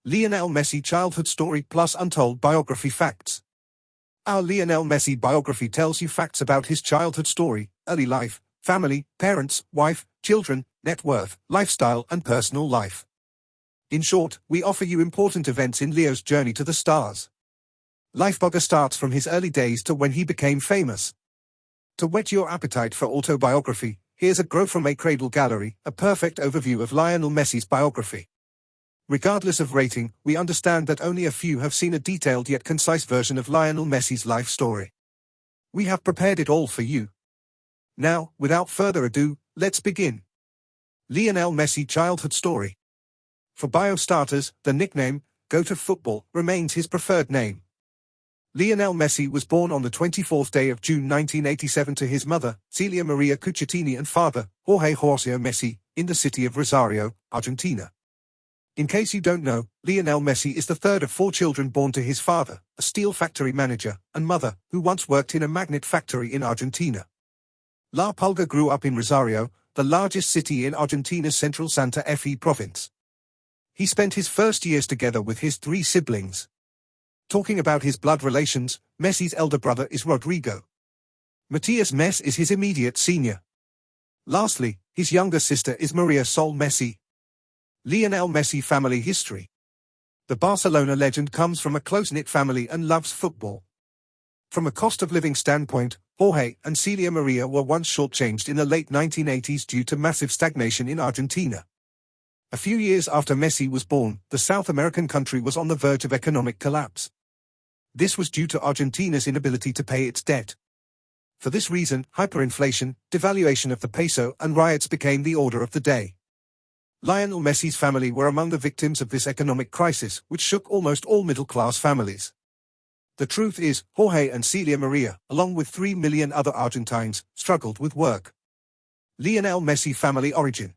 Lionel Messi childhood story plus untold biography facts. Our Lionel Messi biography tells you facts about his childhood story, early life, family, parents, wife, children, net worth, lifestyle and personal life. In short, we offer you important events in Leo's journey to the stars. Lifeblogger starts from his early days to when he became famous. To whet your appetite for autobiography, here's a Grow from a Cradle gallery, a perfect overview of Lionel Messi's biography. Regardless of rating, we understand that only a few have seen a detailed yet concise version of Lionel Messi's life story. We have prepared it all for you. Now, without further ado, let's begin. Lionel Messi childhood story. For bio starters, the nickname, GOAT of Football, remains his preferred name. Lionel Messi was born on the 24th day of June 1987 to his mother, Celia Maria Cuccittini, and father, Jorge Horacio Messi, in the city of Rosario, Argentina. In case you don't know, Lionel Messi is the third of 4 children born to his father, a steel factory manager, and mother, who once worked in a magnet factory in Argentina. La Pulga grew up in Rosario, the largest city in Argentina's central Santa Fe province. He spent his first years together with his 3 siblings. Talking about his blood relations, Messi's elder brother is Rodrigo. Matias Messi is his immediate senior. Lastly, his younger sister is Maria Sol Messi. Lionel Messi family history. The Barcelona legend comes from a close-knit family and loves football. From a cost of living standpoint, Jorge and Celia Maria were once shortchanged in the late 1980s due to massive stagnation in Argentina. A few years after Messi was born, the South American country was on the verge of economic collapse. This was due to Argentina's inability to pay its debt. For this reason, hyperinflation, devaluation of the peso, and riots became the order of the day. Lionel Messi's family were among the victims of this economic crisis, which shook almost all middle-class families. The truth is, Jorge and Celia Maria, along with 3 million other Argentines, struggled with work. Lionel Messi family origin.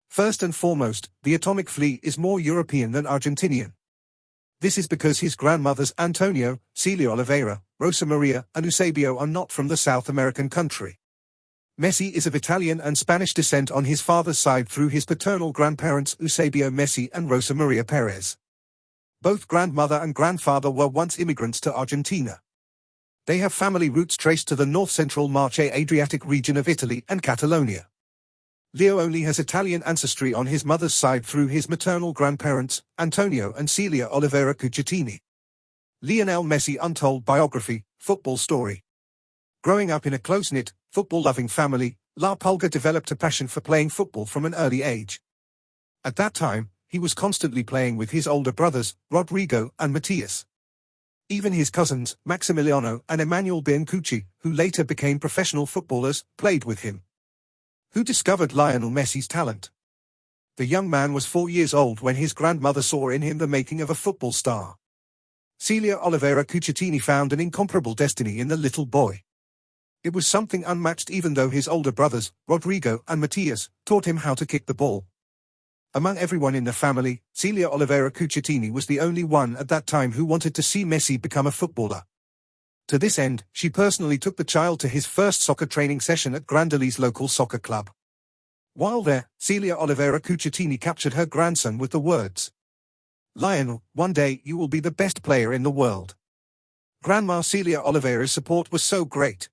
First and foremost, the atomic flea is more European than Argentinian. This is because his grandmothers Antonio, Celia Oliveira, Rosa Maria, and Eusebio are not from the South American country. Messi is of Italian and Spanish descent on his father's side through his paternal grandparents Eusebio Messi and Rosa Maria Perez. Both grandmother and grandfather were once immigrants to Argentina. They have family roots traced to the north-central Marche Adriatic region of Italy and Catalonia. Leo only has Italian ancestry on his mother's side through his maternal grandparents, Antonio and Celia Oliveira Cuccittini. Lionel Messi untold biography, football story. Growing up in a close-knit, football-loving family, La Pulga developed a passion for playing football from an early age. At that time, he was constantly playing with his older brothers, Rodrigo and Matias. Even his cousins, Maximiliano and Emmanuel Biancucci, who later became professional footballers, played with him. Who discovered Lionel Messi's talent? The young man was 4 years old when his grandmother saw in him the making of a football star. Celia Oliveira Cuccittini found an incomparable destiny in the little boy. It was something unmatched even though his older brothers, Rodrigo and Matias, taught him how to kick the ball. Among everyone in the family, Celia Oliveira Cuccittini was the only one at that time who wanted to see Messi become a footballer. To this end, she personally took the child to his first soccer training session at Grandali's local soccer club. While there, Celia Oliveira Cuccittini captured her grandson with the words, "Lionel, one day you will be the best player in the world." Grandma Celia Oliveira's support was so great.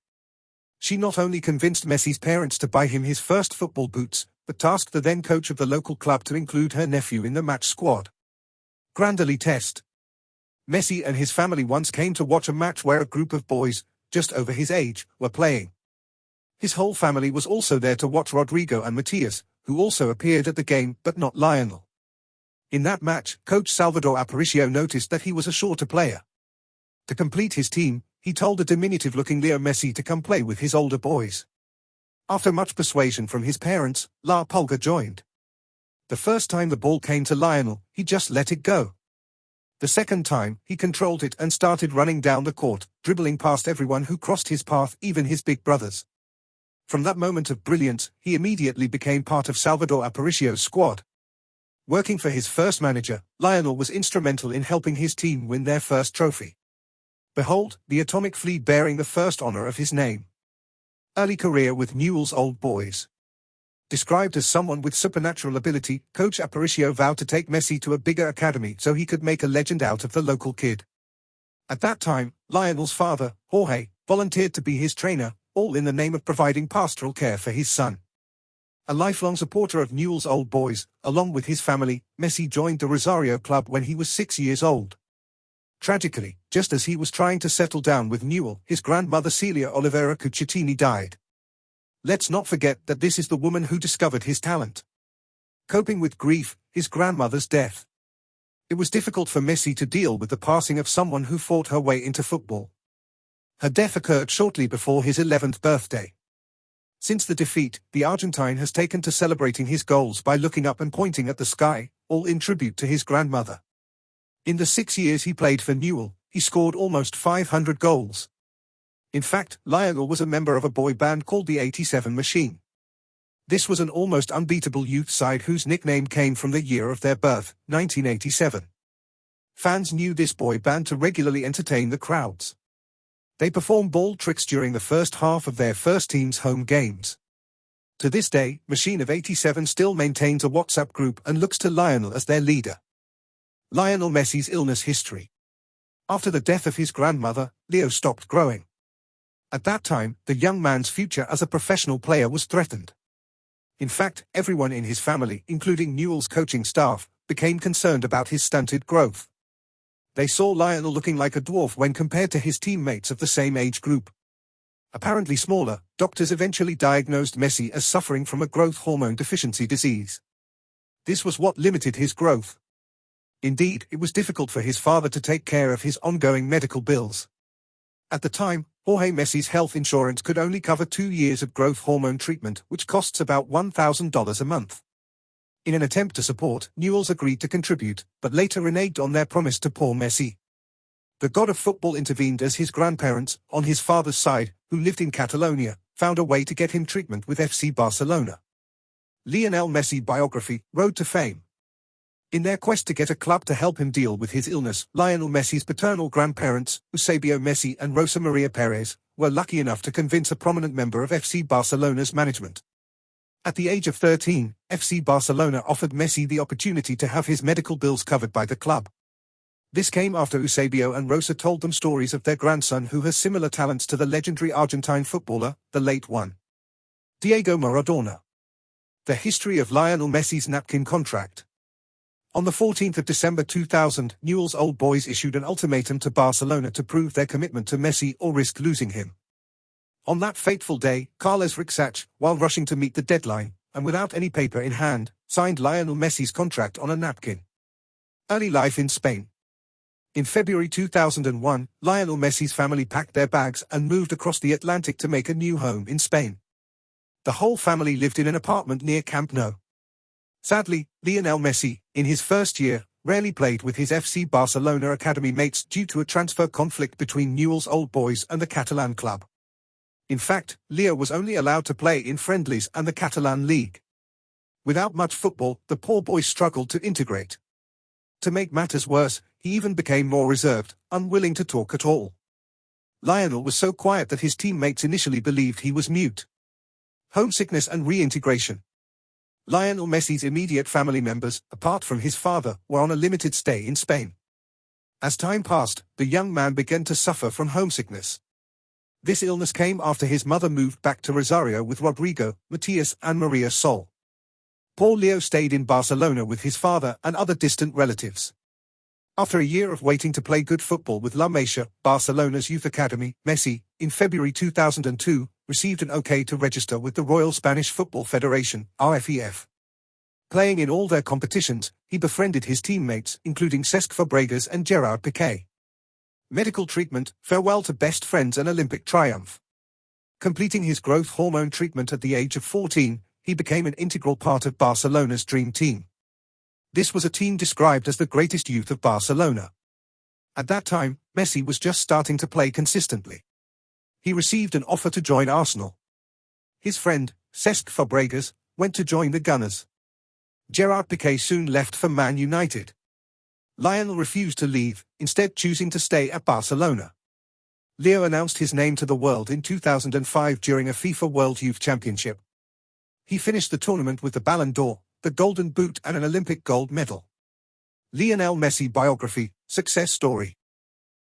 She not only convinced Messi's parents to buy him his first football boots, but tasked the then coach of the local club to include her nephew in the match squad. Grandali test. Messi and his family once came to watch a match where a group of boys, just over his age, were playing. His whole family was also there to watch Rodrigo and Matias, who also appeared at the game but not Lionel. In that match, coach Salvador Aparicio noticed that he was a shorter player. To complete his team, he told a diminutive-looking Leo Messi to come play with his older boys. After much persuasion from his parents, La Pulga joined. The first time the ball came to Lionel, he just let it go. The second time, he controlled it and started running down the court, dribbling past everyone who crossed his path, even his big brothers. From that moment of brilliance, he immediately became part of Salvador Aparicio's squad. Working for his first manager, Lionel was instrumental in helping his team win their first trophy. Behold, the atomic flea bearing the first honor of his name. Early career with Newell's Old Boys. Described as someone with supernatural ability, Coach Aparicio vowed to take Messi to a bigger academy so he could make a legend out of the local kid. At that time, Lionel's father, Jorge, volunteered to be his trainer, all in the name of providing pastoral care for his son. A lifelong supporter of Newell's Old Boys, along with his family, Messi joined the Rosario club when he was 6 years old. Tragically, just as he was trying to settle down with Newell, his grandmother Celia Oliveira Cuccittini died. Let's not forget that this is the woman who discovered his talent. Coping with grief, his grandmother's death. It was difficult for Messi to deal with the passing of someone who fought her way into football. Her death occurred shortly before his 11th birthday. Since the defeat, the Argentine has taken to celebrating his goals by looking up and pointing at the sky, all in tribute to his grandmother. In the 6 years he played for Newell, he scored almost 500 goals. In fact, Lionel was a member of a boy band called the 87 Machine. This was an almost unbeatable youth side whose nickname came from the year of their birth, 1987. Fans knew this boy band to regularly entertain the crowds. They performed ball tricks during the first half of their first team's home games. To this day, Machine of 87 still maintains a WhatsApp group and looks to Lionel as their leader. Lionel Messi's illness history. After the death of his grandmother, Leo stopped growing. At that time, the young man's future as a professional player was threatened. In fact, everyone in his family, including Newell's coaching staff, became concerned about his stunted growth. They saw Lionel looking like a dwarf when compared to his teammates of the same age group. Apparently smaller, doctors eventually diagnosed Messi as suffering from a growth hormone deficiency disease. This was what limited his growth. Indeed, it was difficult for his father to take care of his ongoing medical bills. At the time, Jorge Messi's health insurance could only cover 2 years of growth hormone treatment, which costs about $1,000 a month. In an attempt to support, Newell's agreed to contribute, but later reneged on their promise to poor Messi. The god of football intervened as his grandparents, on his father's side, who lived in Catalonia, found a way to get him treatment with FC Barcelona. Lionel Messi Biography, Road to Fame. In their quest to get a club to help him deal with his illness, Lionel Messi's paternal grandparents, Eusebio Messi and Rosa Maria Perez, were lucky enough to convince a prominent member of FC Barcelona's management. At the age of 13, FC Barcelona offered Messi the opportunity to have his medical bills covered by the club. This came after Eusebio and Rosa told them stories of their grandson who has similar talents to the legendary Argentine footballer, the late one, Diego Maradona. The history of Lionel Messi's napkin contract. On the 14th of December 2000, Newell's Old Boys issued an ultimatum to Barcelona to prove their commitment to Messi or risk losing him. On that fateful day, Carles Rixach, while rushing to meet the deadline, and without any paper in hand, signed Lionel Messi's contract on a napkin. Early life in Spain. In February 2001, Lionel Messi's family packed their bags and moved across the Atlantic to make a new home in Spain. The whole family lived in an apartment near Camp Nou. Sadly, Lionel Messi, in his first year, rarely played with his FC Barcelona academy mates due to a transfer conflict between Newell's Old Boys and the Catalan club. In fact, Leo was only allowed to play in friendlies and the Catalan league. Without much football, the poor boy struggled to integrate. To make matters worse, he even became more reserved, unwilling to talk at all. Lionel was so quiet that his teammates initially believed he was mute. Homesickness and reintegration. Lionel Messi's immediate family members, apart from his father, were on a limited stay in Spain. As time passed, the young man began to suffer from homesickness. This illness came after his mother moved back to Rosario with Rodrigo, Matias and Maria Sol. Poor Leo stayed in Barcelona with his father and other distant relatives. After a year of waiting to play good football with La Masia, Barcelona's youth academy, Messi, in February 2002, received an okay to register with the Royal Spanish Football Federation, RFEF. Playing in all their competitions, he befriended his teammates, including Cesc Fabregas and Gerard Piqué. Medical treatment, farewell to best friends and Olympic triumph. Completing his growth hormone treatment at the age of 14, he became an integral part of Barcelona's dream team. This was a team described as the greatest youth of Barcelona. At that time, Messi was just starting to play consistently. He received an offer to join Arsenal. His friend, Cesc Fabregas, went to join the Gunners. Gerard Piqué soon left for Man United. Lionel refused to leave, instead choosing to stay at Barcelona. Leo announced his name to the world in 2005 during a FIFA World Youth Championship. He finished the tournament with the Ballon d'Or, the Golden Boot and an Olympic gold medal. Lionel Messi biography, success story.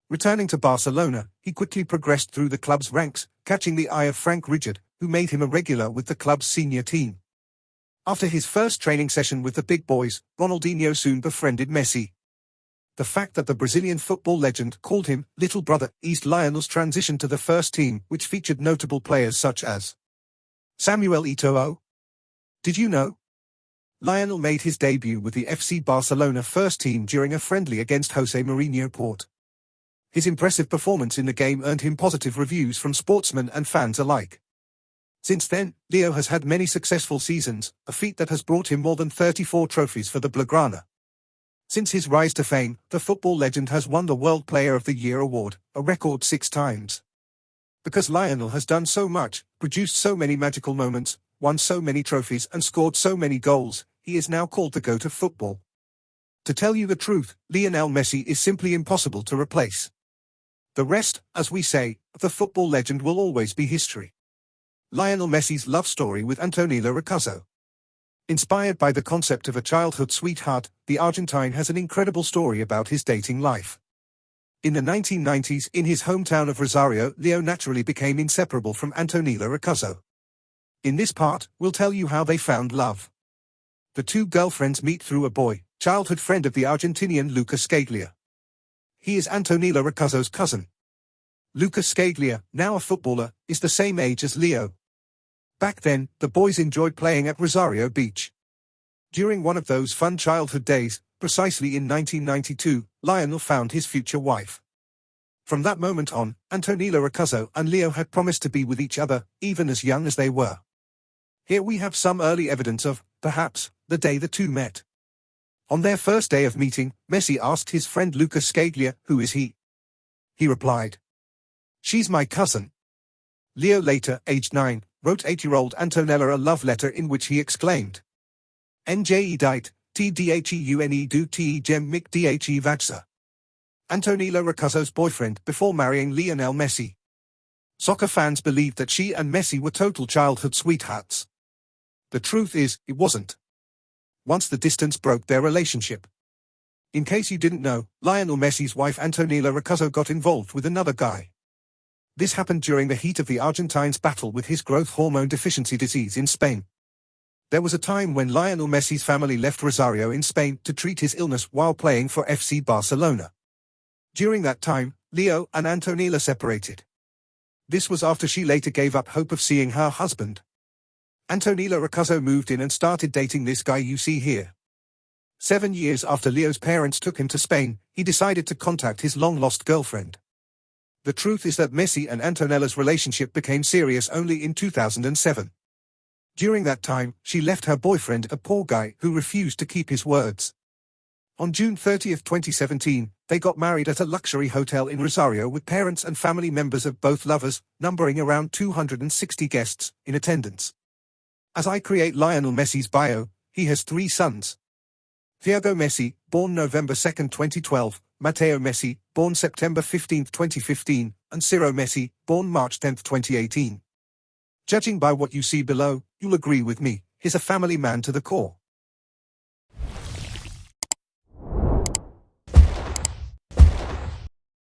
Returning to Barcelona, he quickly progressed through the club's ranks, catching the eye of Frank Rijkaard, who made him a regular with the club's senior team. After his first training session with the big boys, Ronaldinho soon befriended Messi. The fact that the Brazilian football legend called him "little brother" eased Lionel's transition to the first team, which featured notable players such as Samuel Eto'o. Did you know? Lionel made his debut with the FC Barcelona first team during a friendly against Jose Mourinho Port. His impressive performance in the game earned him positive reviews from sportsmen and fans alike. Since then, Leo has had many successful seasons, a feat that has brought him more than 34 trophies for the Blaugrana. Since his rise to fame, the football legend has won the World Player of the Year award, a record 6 times. Because Lionel has done so much, produced so many magical moments, won so many trophies and scored so many goals, he is now called the GOAT of football. To tell you the truth, Lionel Messi is simply impossible to replace. The rest, as we say, of the football legend will always be history. Lionel Messi's love story with Antonella Ricuzzo. Inspired by the concept of a childhood sweetheart, the Argentine has an incredible story about his dating life. In the 1990s, in his hometown of Rosario, Leo naturally became inseparable from Antonella Ricuzzo. In this part, we'll tell you how they found love. The two girlfriends meet through a boy, childhood friend of the Argentinian Luca Scaglia. He is Antonella Ricuzzo's cousin. Luca Scaglia, now a footballer, is the same age as Leo. Back then, the boys enjoyed playing at Rosario Beach. During one of those fun childhood days, precisely in 1992, Lionel found his future wife. From that moment on, Antonella Ricuzzo and Leo had promised to be with each other, even as young as they were. Here we have some early evidence of, perhaps, the day the two met. On their first day of meeting, Messi asked his friend Luca Scaglia, "Who is he?" He replied, "She's my cousin." Leo later, aged 9, wrote 8-year-old Antonella a love letter in which he exclaimed, "Nje dite, tdheune du te gem mic dhe vajsa." Antonella Ricuzzo's boyfriend before marrying Lionel Messi. Soccer fans believed that she and Messi were total childhood sweethearts. The truth is, it wasn't. Once the distance broke their relationship. In case you didn't know, Lionel Messi's wife Antonella Ricuzzo got involved with another guy. This happened during the heat of the Argentine's battle with his growth hormone deficiency disease in Spain. There was a time when Lionel Messi's family left Rosario in Spain to treat his illness while playing for FC Barcelona. During that time, Leo and Antonella separated. This was after she later gave up hope of seeing her husband. Antonella Ricuzzo moved in and started dating this guy you see here. 7 years after Leo's parents took him to Spain, he decided to contact his long-lost girlfriend. The truth is that Messi and Antonella's relationship became serious only in 2007. During that time, she left her boyfriend, a poor guy who refused to keep his words. On June 30, 2017, they got married at a luxury hotel in Rosario with parents and family members of both lovers, numbering around 260 guests, in attendance. As I create Lionel Messi's bio, he has 3 sons. Thiago Messi, born November 2, 2012, Matteo Messi, born September 15, 2015, and Ciro Messi, born March 10, 2018. Judging by what you see below, you'll agree with me, he's a family man to the core.